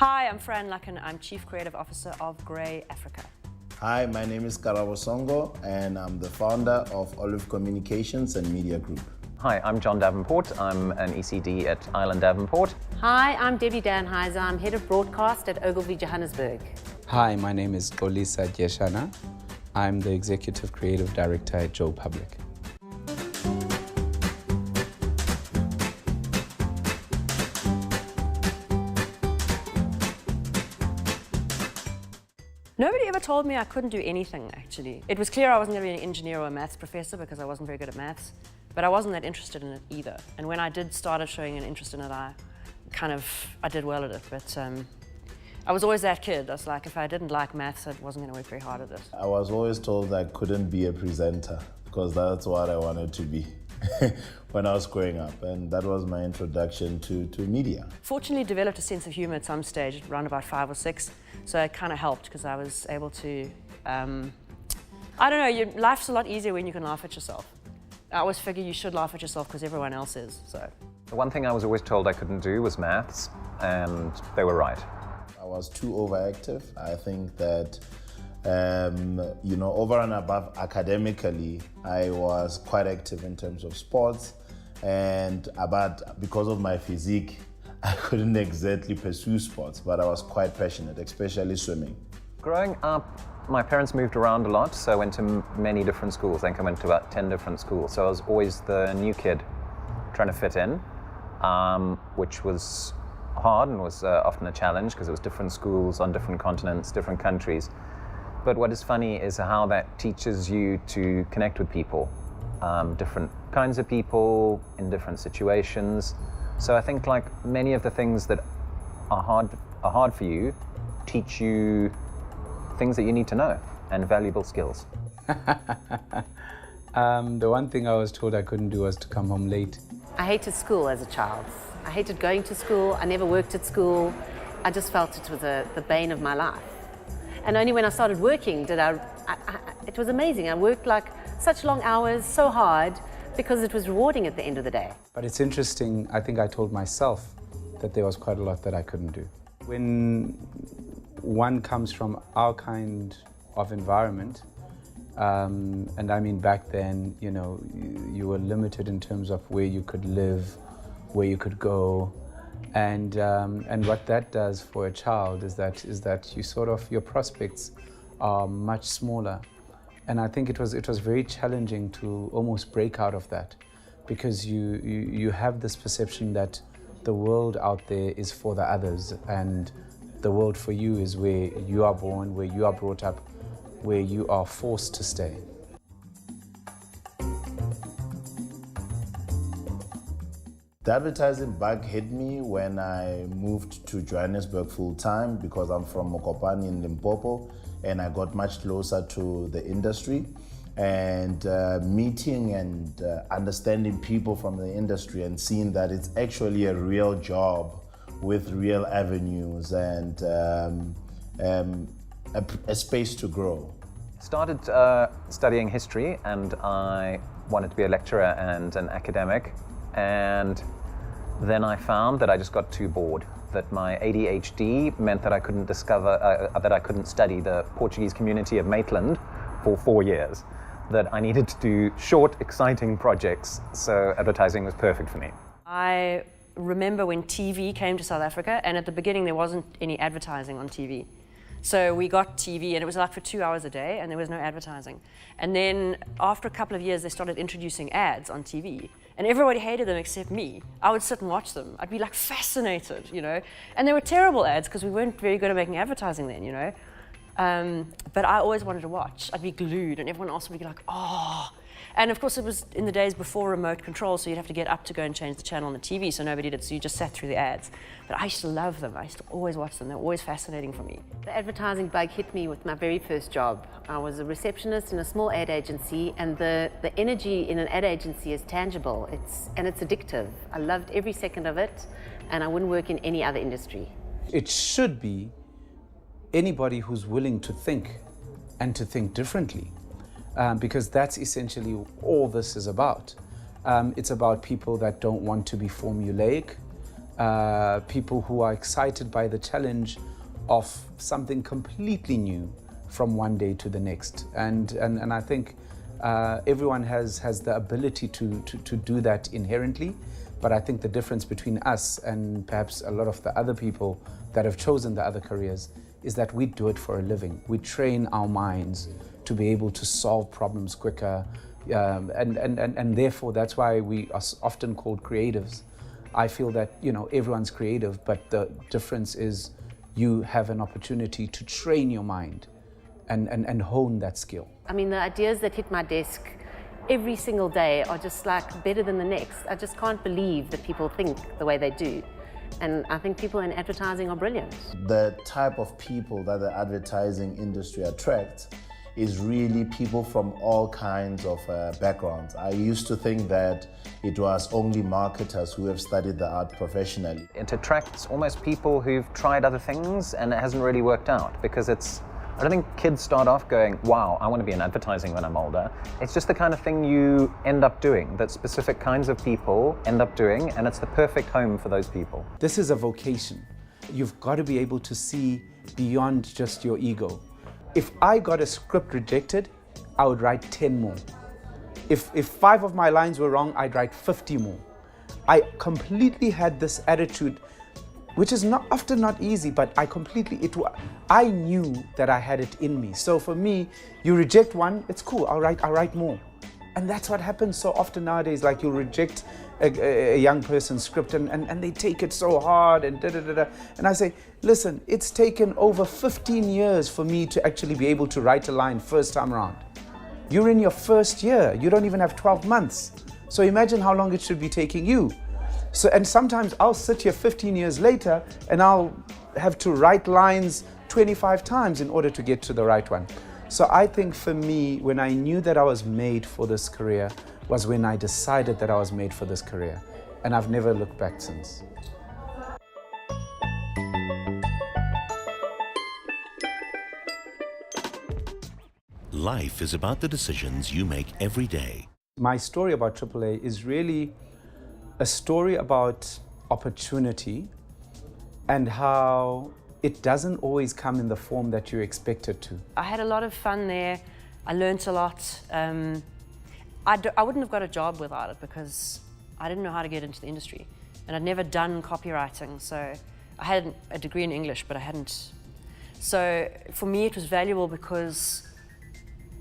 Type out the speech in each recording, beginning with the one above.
Hi, I'm Fran Lucken. I'm Chief Creative Officer of Grey Africa. Hi, my name is Karabo Songo, and I'm the founder of Olive Communications and Media Group. Hi, I'm John Davenport. I'm an ECD at Island Davenport. Hi, I'm Debbie Danheiser. I'm Head of Broadcast at Ogilvy Johannesburg. Hi, my name is Olisa Jeshana. I'm the Executive Creative Director at Joe Public. Nobody ever told me I couldn't do anything, actually. It was clear I wasn't going to be an engineer or a maths professor because I wasn't very good at maths, but I wasn't that interested in it either. And when I did start showing an interest in it, I did well at it. But I was always that kid. I was like, if I didn't like maths, I wasn't going to work very hard at it. I was always told I couldn't be a presenter because that's what I wanted to be when I was growing up. And that was my introduction to media. Fortunately, developed a sense of humor at some stage, around about 5 or 6. So it kind of helped because I was able to, I don't know, life's a lot easier when you can laugh at yourself. I always figure you should laugh at yourself because everyone else is, so. The one thing I was always told I couldn't do was maths, and they were right. I was too overactive. I think that, over and above academically, I was quite active in terms of sports, but because of my physique, I couldn't exactly pursue sports, but I was quite passionate, especially swimming. Growing up, my parents moved around a lot, so I went to many different schools. I think I went to about 10 different schools. So I was always the new kid trying to fit in, which was hard and was often a challenge because it was different schools on different continents, different countries. But what is funny is how that teaches you to connect with people, different kinds of people in different situations. So I think like many of the things that are hard for you teach you things that you need to know and valuable skills. The one thing I was told I couldn't do was to come home late. I hated school as a child. I hated going to school. I never worked at school. I just felt it was the bane of my life. And only when I started working did it was amazing. I worked like such long hours, so hard, because it was rewarding at the end of the day. But it's interesting, I think I told myself that there was quite a lot that I couldn't do. When one comes from our kind of environment, and I mean back then, you were limited in terms of where you could live, where you could go, and what that does for a child is that your prospects are much smaller. And I think it was very challenging to almost break out of that, because you have this perception that the world out there is for the others, and the world for you is where you are born, where you are brought up, where you are forced to stay. The advertising bug hit me when I moved to Johannesburg full time because I'm from Mokopane in Limpopo, and I got much closer to the industry, and meeting and understanding people from the industry and seeing that it's actually a real job with real avenues and a space to grow. Started studying history, and I wanted to be a lecturer and an academic, and then I found that I just got too bored, that my ADHD meant that I couldn't that I couldn't study the Portuguese community of Maitland for 4 years, that I needed to do short, exciting projects, so advertising was perfect for me. I remember when TV came to South Africa, and at the beginning there wasn't any advertising on TV. So we got TV, and it was like for 2 hours a day, and there was no advertising. And then after a couple of years, they started introducing ads on TV, and everybody hated them except me. I would sit and watch them. I'd be like fascinated, And they were terrible ads because we weren't very good at making advertising then, But I always wanted to watch. I'd be glued, and everyone else would be like, oh. And of course, it was in the days before remote control, so you'd have to get up to go and change the channel on the TV, so nobody did, so you just sat through the ads. But I used to love them. I used to always watch them. They were always fascinating for me. The advertising bug hit me with my very first job. I was a receptionist in a small ad agency, and the energy in an ad agency is tangible. It's addictive. I loved every second of it, and I wouldn't work in any other industry. It should be anybody who's willing to think and to think differently. Because that's essentially all this is about. It's about people that don't want to be formulaic. people who are excited by the challenge of something completely new from one day to the next. And I think everyone has the ability to do that inherently. But I think the difference between us and perhaps a lot of the other people that have chosen the other careers is that we do it for a living. We train our minds to be able to solve problems quicker. And therefore, that's why we are often called creatives. I feel that, everyone's creative, but the difference is you have an opportunity to train your mind and hone that skill. I mean, the ideas that hit my desk every single day are just like better than the next. I just can't believe that people think the way they do. And I think people in advertising are brilliant. The type of people that the advertising industry attracts is really people from all kinds of backgrounds. I used to think that it was only marketers who have studied the art professionally. It attracts almost people who've tried other things and it hasn't really worked out, because I don't think kids start off going, wow, I want to be in advertising when I'm older. It's just the kind of thing you end up doing, that specific kinds of people end up doing, and it's the perfect home for those people. This is a vocation. You've got to be able to see beyond just your ego. If I got a script rejected, I would write 10 more. If 5 of my lines were wrong, I'd write 50 more. I completely had this attitude, which is often not easy, but I knew that I had it in me. So for me, you reject one, it's cool, I'll write more. And that's what happens so often nowadays. Like, you'll reject a young person's script and they take it so hard and da-da-da-da. And I say, listen, it's taken over 15 years for me to actually be able to write a line first time around. You're in your first year, you don't even have 12 months. So imagine how long it should be taking you. And sometimes I'll sit here 15 years later and I'll have to write lines 25 times in order to get to the right one. So I think for me, when I knew that I was made for this career, was when I decided that I was made for this career. And I've never looked back since. Life is about the decisions you make every day. My story about AAA is really a story about opportunity and how it doesn't always come in the form that you expect it to. I had a lot of fun there. I learnt a lot. I wouldn't have got a job without it because I didn't know how to get into the industry. And I'd never done copywriting, so I had a degree in English, but I hadn't. So for me, it was valuable because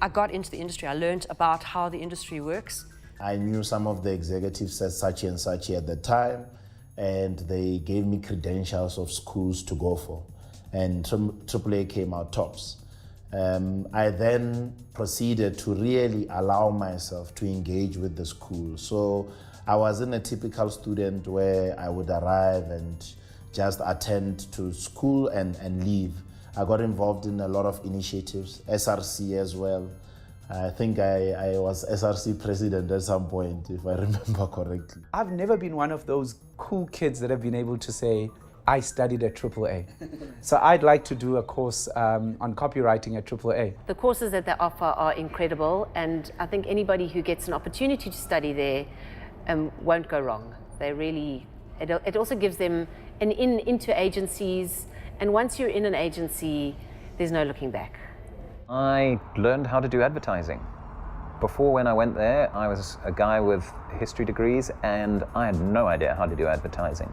I got into the industry. I learnt about how the industry works. I knew some of the executives at Saatchi & Saatchi at the time, and they gave me credentials of schools to go for. And AAA came out tops. I then proceeded to really allow myself to engage with the school. So I wasn't a typical student where I would arrive and just attend to school and leave. I got involved in a lot of initiatives, SRC as well. I think I was SRC president at some point, if I remember correctly. I've never been one of those cool kids that have been able to say, I studied at AAA. So I'd like to do a course on copywriting at AAA. The courses that they offer are incredible, and I think anybody who gets an opportunity to study there won't go wrong. It also gives them an in into agencies, and once you're in an agency, there's no looking back. I learned how to do advertising. Before, when I went there, I was a guy with history degrees and I had no idea how to do advertising.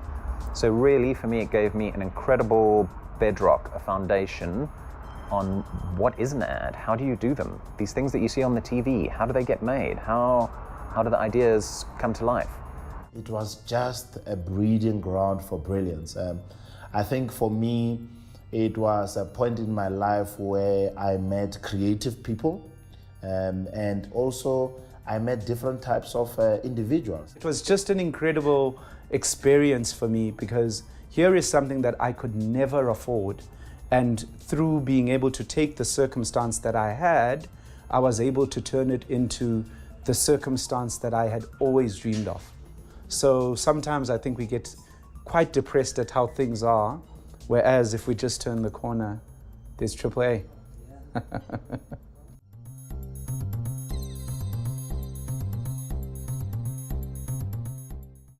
So really, for me, it gave me an incredible bedrock, a foundation on what is an ad, how do you do them? These things that you see on the TV, how do they get made? How do the ideas come to life? It was just a breeding ground for brilliance. I think for me, it was a point in my life where I met creative people, and also I met different types of individuals. It was just an incredible experience for me because here is something that I could never afford, and through being able to take the circumstance that I had, I was able to turn it into the circumstance that I had always dreamed of. So sometimes I think we get quite depressed at how things are, whereas if we just turn the corner, there's AAA.